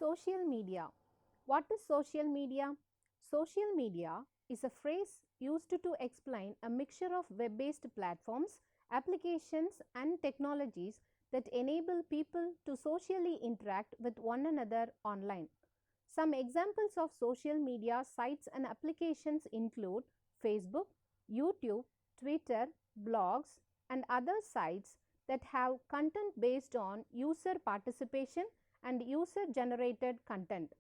Social media. What is social media? Social media is a phrase used to explain a mixture of web based platforms, applications, and technologies that enable people to socially interact with one another online. Some examples of social media sites and applications include Facebook, YouTube, Twitter, blogs, and other sites that have content based on user participation and user generated content.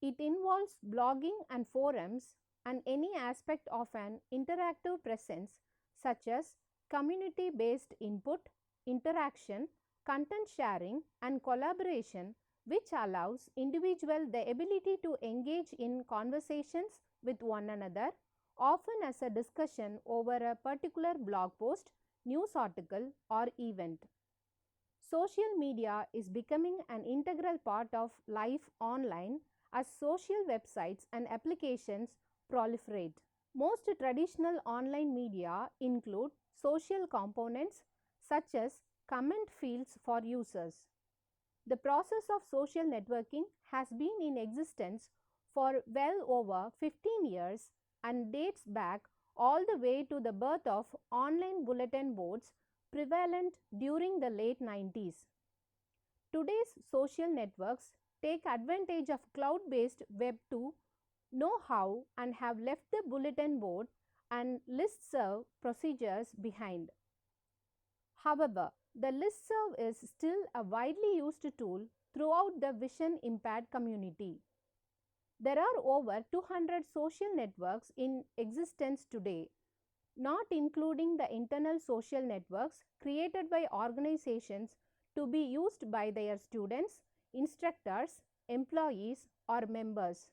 It involves blogging and forums and any aspect of an interactive presence such as community based input, interaction, content sharing, and collaboration, which allows individuals the ability to engage in conversations with one another, often as a discussion over a particular blog post, news article, or event. Social media is becoming an integral part of life online as social websites and applications proliferate. Most traditional online media include social components such as comment fields for users. The process of social networking has been in existence for well over 15 years and dates back all the way to the birth of online bulletin boards prevalent during the late 90s. Today's social networks take advantage of cloud-based Web 2 know-how and have left the bulletin board and listserv procedures behind. However, the listserv is still a widely used tool throughout the vision impaired community. There are over 200 social networks in existence today, not including the internal social networks created by organizations to be used by their students, instructors, employees, or members.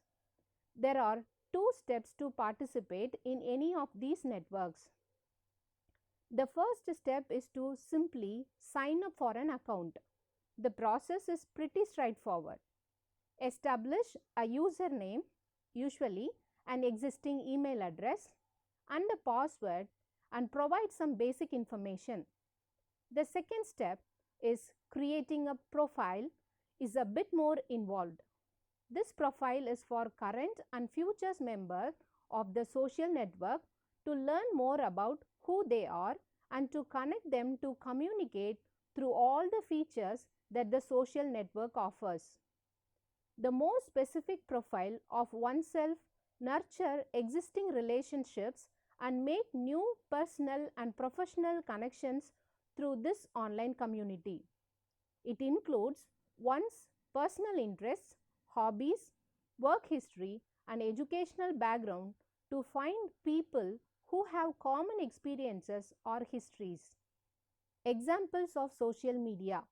There are two steps to participate in any of these networks. The first step is to simply sign up for an account. The process is pretty straightforward. Establish a username, usually an existing email address, and a password, and provide some basic information. The second step is creating a profile is a bit more involved. This profile is for current and future members of the social network to learn more about who they are and to connect them to communicate through all the features that the social network offers. The more specific profile of oneself nurture existing relationships and make new personal and professional connections through this online community. It includes one's personal interests, hobbies, work history, and educational background to find people who have common experiences or histories. Examples of social media.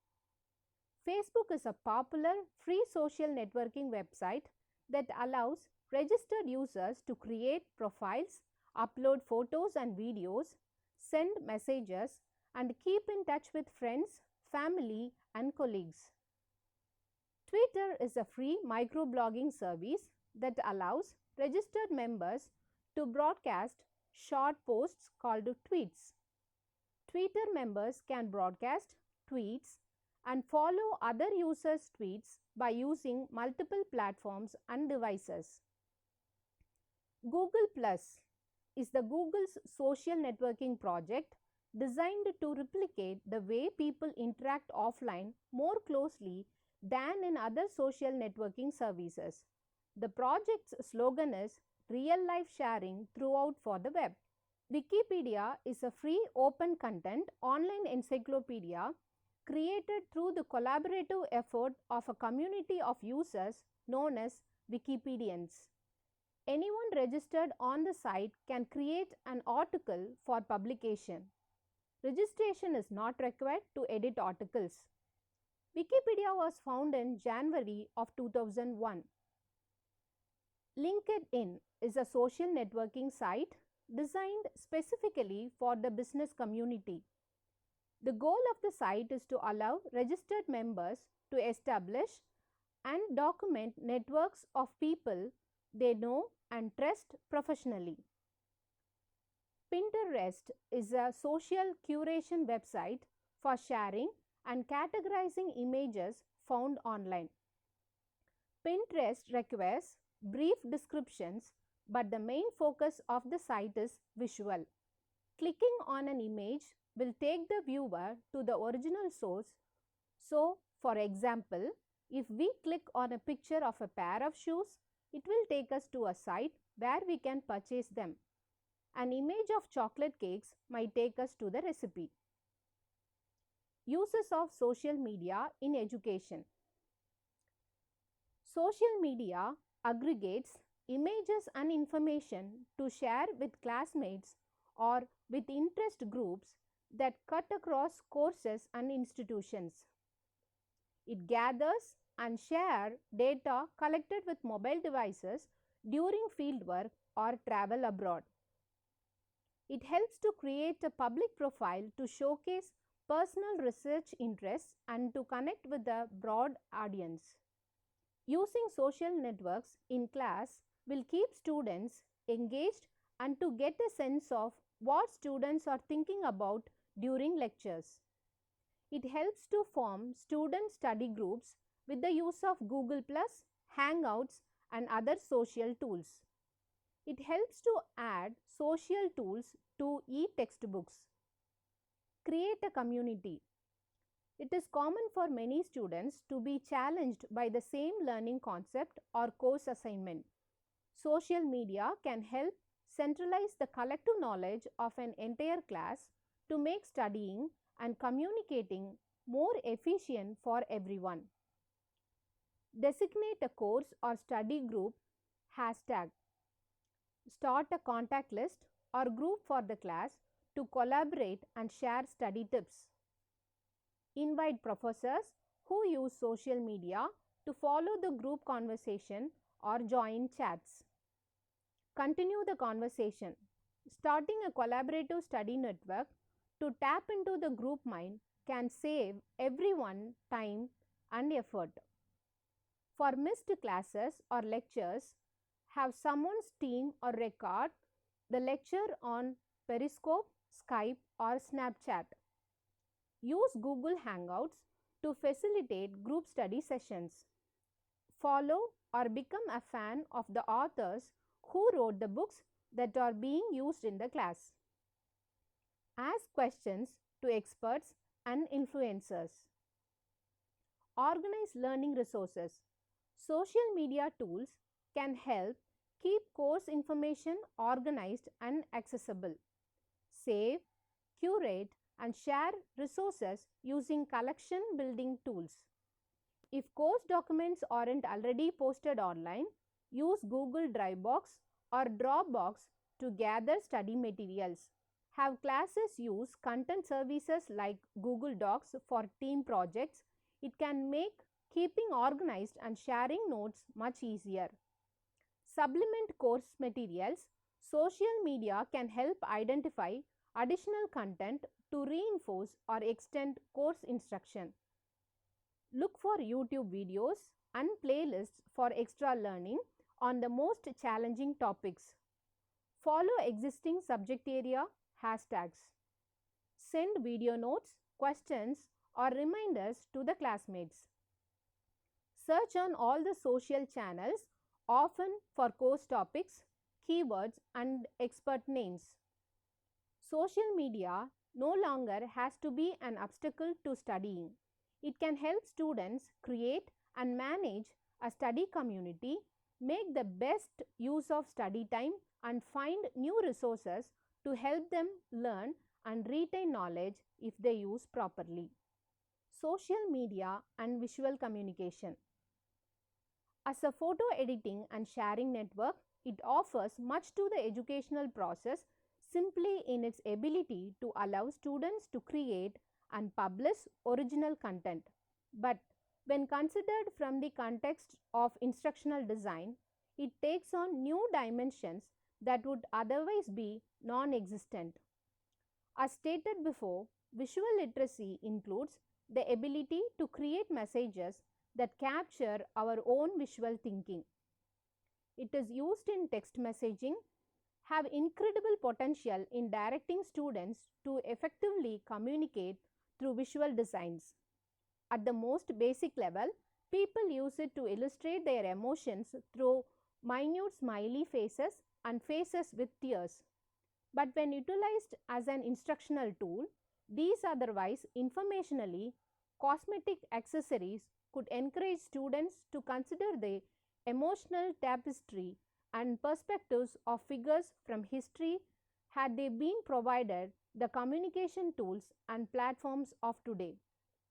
Facebook is a popular free social networking website that allows registered users to create profiles, upload photos and videos, send messages, and keep in touch with friends, family, and colleagues. Twitter is a free microblogging service that allows registered members to broadcast short posts called tweets. Twitter members can broadcast tweets and follow other users' tweets by using multiple platforms and devices. Google Plus is the Google's social networking project designed to replicate the way people interact offline more closely than in other social networking services. The project's slogan is real life sharing throughout for the web. Wikipedia is a free open content online encyclopedia created through the collaborative effort of a community of users known as Wikipedians. Anyone registered on the site can create an article for publication. Registration is not required to edit articles. Wikipedia was founded in January of 2001. LinkedIn is a social networking site designed specifically for the business community. The goal of the site is to allow registered members to establish and document networks of people they know and trust professionally. Pinterest is a social curation website for sharing and categorizing images found online. Pinterest requires brief descriptions, but the main focus of the site is visual. Clicking on an image will take the viewer to the original source. So, for example, if we click on a picture of a pair of shoes, it will take us to a site where we can purchase them. An image of chocolate cakes might take us to the recipe. Uses of social media in education. Social media aggregates images and information to share with classmates or with interest groups that cut across courses and institutions. It gathers and shares data collected with mobile devices during fieldwork or travel abroad. It helps to create a public profile to showcase personal research interests and to connect with a broad audience. Using social networks in class will keep students engaged and to get a sense of what students are thinking about during lectures. It helps to form student study groups with the use of Google+, Hangouts and other social tools. It helps to add social tools to e-textbooks. Create a community. It is common for many students to be challenged by the same learning concept or course assignment. Social media can help centralize the collective knowledge of an entire class to make studying and communicating more efficient for everyone. Designate a course or study group hashtag. Start a contact list or group for the class to collaborate and share study tips. Invite professors who use social media to follow the group conversation or join chats. Continue the conversation. Starting a collaborative study network to tap into the group mind can save everyone time and effort. For missed classes or lectures, have someone's team or record the lecture on Periscope, Skype or Snapchat. Use Google Hangouts to facilitate group study sessions. Follow or become a fan of the authors who wrote the books that are being used in the class. Ask questions to experts and influencers. Organize learning resources. Social media tools can help keep course information organized and accessible. Save, curate, and share resources using collection building tools. If course documents aren't already posted online, use Google Dropbox or Dropbox to gather study materials. Have classes use content services like Google Docs for team projects. It can make keeping organized and sharing notes much easier. Supplement course materials. Social media can help identify additional content to reinforce or extend course instruction. Look for YouTube videos and playlists for extra learning on the most challenging topics. Follow existing subject area hashtags. Send video notes, questions, or reminders to the classmates. Search on all the social channels, often for course topics, keywords, and expert names. Social media no longer has to be an obstacle to studying. It can help students create and manage a study community, make the best use of study time, and find new resources to help them learn and retain knowledge if they use properly. Social media and visual communication. As a photo editing and sharing network, it offers much to the educational process simply in its ability to allow students to create and publish original content. But when considered from the context of instructional design, it takes on new dimensions that would otherwise be non-existent. As stated before, visual literacy includes the ability to create messages that capture our own visual thinking. It is used in text messaging, have incredible potential in directing students to effectively communicate through visual designs. At the most basic level, People use it to illustrate their emotions through minute smiley faces and faces with tears. But when utilized as an instructional tool, these otherwise informationally cosmetic accessories could encourage students to consider the emotional tapestry and perspectives of figures from history had they been provided the communication tools and platforms of today.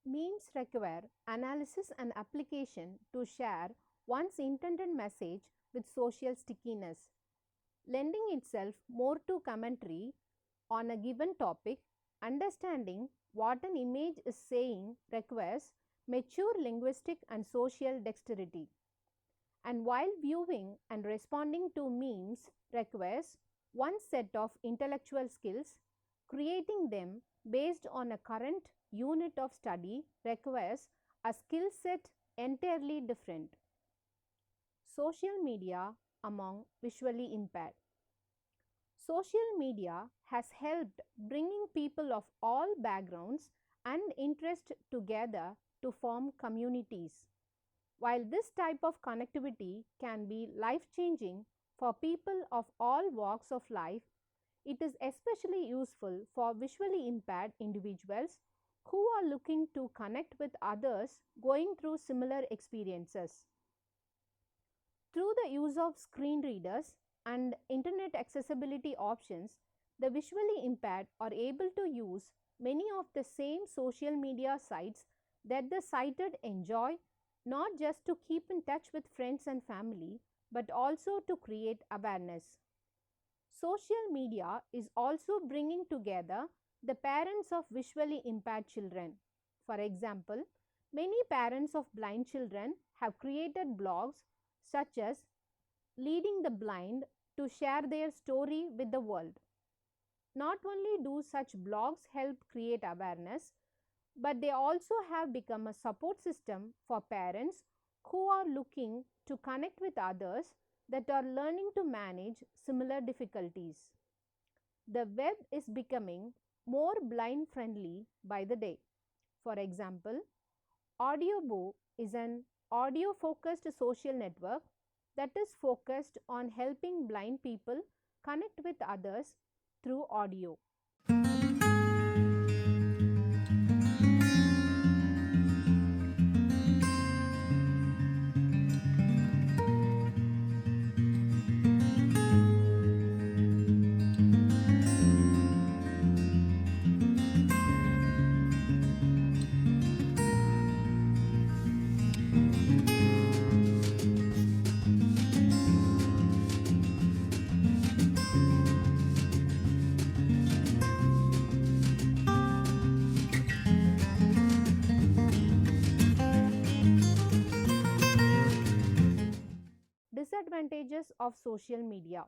Memes require analysis and application to share one's intended message with social stickiness, lending itself more to commentary on a given topic. Understanding what an image is saying requires mature linguistic and social dexterity. And while viewing and responding to memes requires one set of intellectual skills, creating them based on a current unit of study requires a skill set entirely different. Social media among visually impaired. Social media has helped bringing people of all backgrounds and interests together to form communities. While this type of connectivity can be life changing for people of all walks of life, it is especially useful for visually impaired individuals who are looking to connect with others going through similar experiences. Through the use of screen readers and internet accessibility options, the visually impaired are able to use many of the same social media sites that the sighted enjoy, not just to keep in touch with friends and family, but also to create awareness. Social media is also bringing together the parents of visually impaired children. For example, many parents of blind children have created blogs such as Leading the Blind to share their story with the world. Not only do such blogs help create awareness, but they also have become a support system for parents who are looking to connect with others that are learning to manage similar difficulties. The web is becoming more blind friendly by the day. For example, Audiobo is an audio focused social network that is focused on helping blind people connect with others through audio. Disadvantages of social media.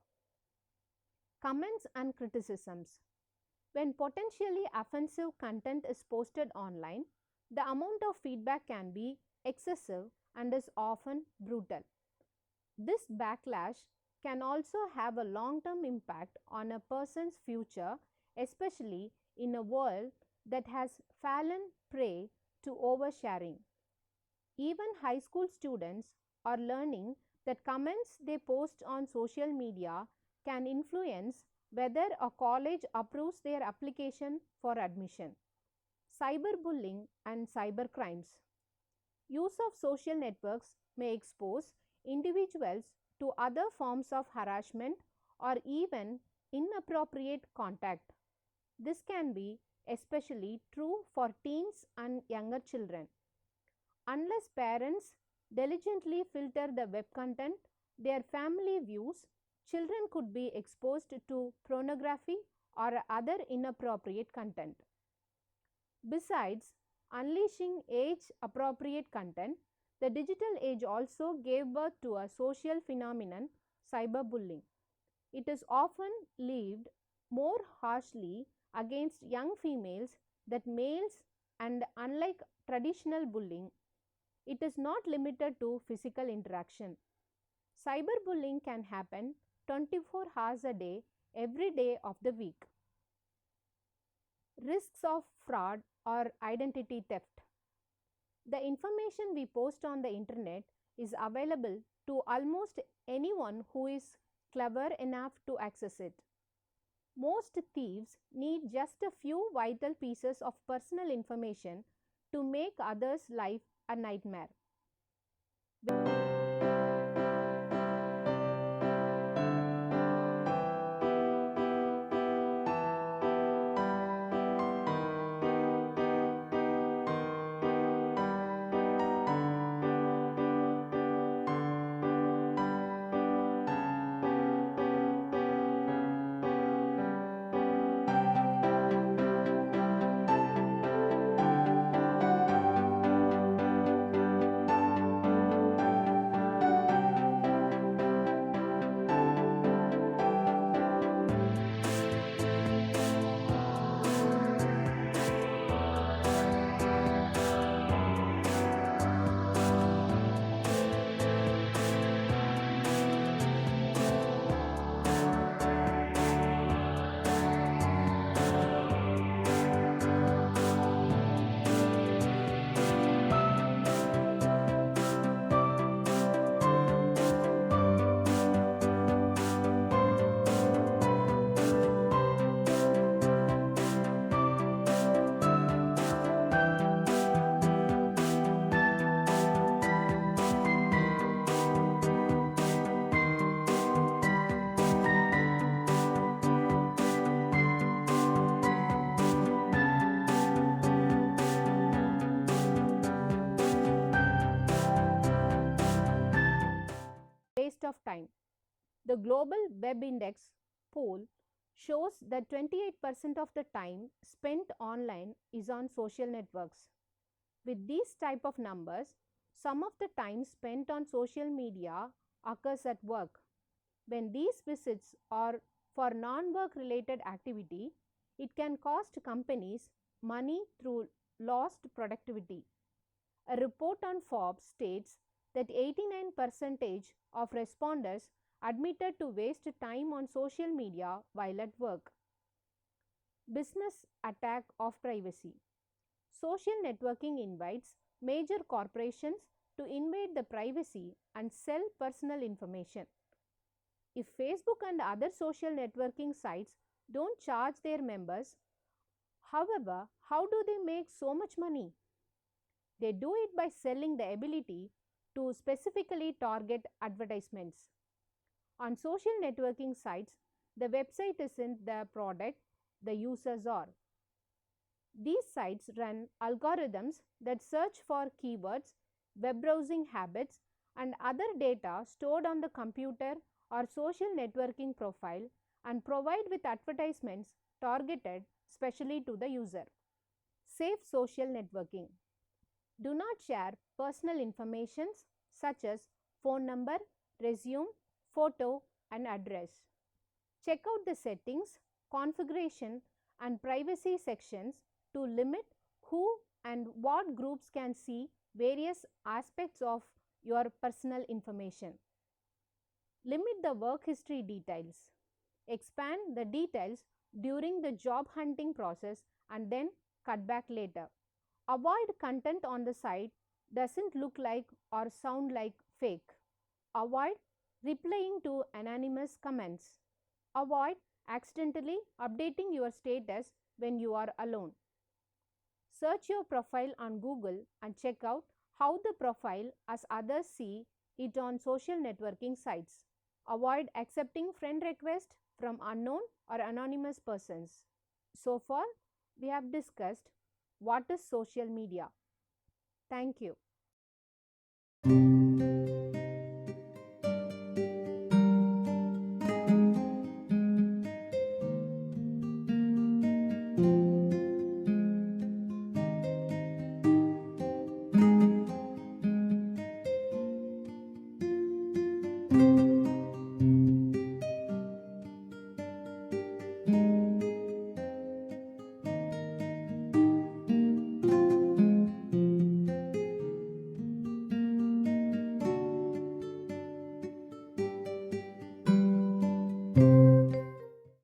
Comments and criticisms. When potentially offensive content is posted online, the amount of feedback can be excessive and is often brutal. This backlash can also have a long term impact on a person's future, especially in a world that has fallen prey to oversharing. Even high school students are learning that comments they post on social media can influence whether a college approves their application for admission. Cyberbullying and cybercrimes. Use of social networks may expose individuals to other forms of harassment or even inappropriate contact. This can be especially true for teens and younger children. Unless parents diligently filter the web content their family views, children could be exposed to pornography or other inappropriate content. Besides unleashing age appropriate content, the digital age also gave birth to a social phenomenon, cyberbullying. It is often levied more harshly against young females than males, and unlike traditional bullying, it is not limited to physical interaction. Cyberbullying can happen 24 hours a day, every day of the week. Risks of fraud or identity theft. The information we post on the internet is available to almost anyone who is clever enough to access it. Most thieves need just a few vital pieces of personal information to make others' life a nightmare. Waste of time. The Global Web Index poll shows that 28% of the time spent online is on social networks. With these type of numbers, some of the time spent on social media occurs at work. When these visits are for non-work related activity, it can cost companies money through lost productivity. A report on Forbes states that 89% of respondents admitted to waste time on social media while at work. Business attack of privacy. Social networking invites major corporations to invade the privacy and sell personal information. If Facebook and other social networking sites don't charge their members, however, how do they make so much money? They do it by selling the ability to specifically target advertisements. On social networking sites, the website isn't the product, the users are. These sites run algorithms that search for keywords, web browsing habits, and other data stored on the computer or social networking profile and provide with advertisements targeted specially to the user. Safe social networking. Do not share personal information such as phone number, resume, photo, and address. Check out the settings, configuration, and privacy sections to limit who and what groups can see various aspects of your personal information. Limit the work history details. Expand the details during the job hunting process and then cut back later. Avoid content on the site doesn't look like or sound like fake. Avoid replying to anonymous comments. Avoid accidentally updating your status when you are alone. Search your profile on Google and check out how the profile as others see it on social networking sites. Avoid accepting friend requests from unknown or anonymous persons. So far, we have discussed what is social media. Thank you.